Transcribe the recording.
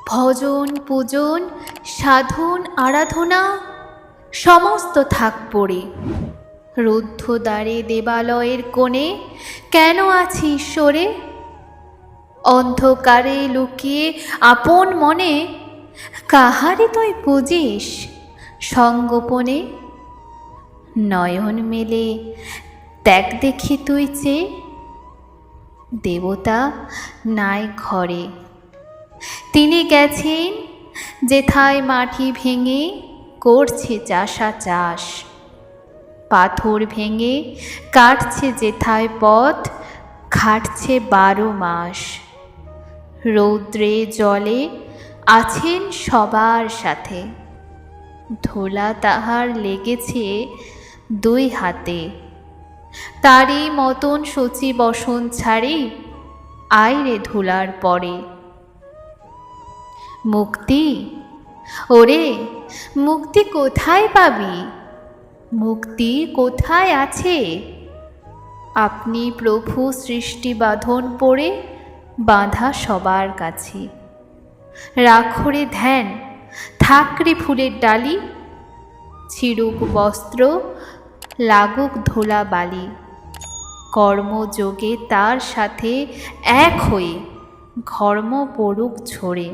ভজন পূজন সাধন আরাধনা সমস্ত থাক পড়ে। রুদ্ধ দ্বারে দেবালয়ের কোণে কেন আছি ঈশ্বরে? অন্ধকারে লুকিয়ে আপন মনে কাহারে তুই পুজিস সঙ্গোপনে? নয়ন মেলে ত্যাগ দেখি তুই চেয়ে, দেবতা নাই ঘরে। তিনি গেছেন যেথায় মাটি ভেঙে করছে চাষা চাষ, পাথর ভেঙে কাটছে যেথায় পথ খাটছে 12 মাস। রৌদ্রে জলে আছেন সবার সাথে, ধুলা তাহার লেগেছে 2 হাতে। তারই মতন সচি বসন ছাড়ি আইরে ধুলার পরে। মুক্তি ওরে মুক্তি কোথায় পাবি? মুক্তি কোথায় আছে? আপনি প্রভু সৃষ্টি বাঁধন পড়ে বাঁধা সবার কাছে। রাখরে ধ্যান থাকরে ফুলের ডালি, ছিড়ুক বস্ত্র লাগুক ধুলা বালি। কর্মযোগে তার সাথে এক হয়ে ঘর্ম পড়ুক ঝরে।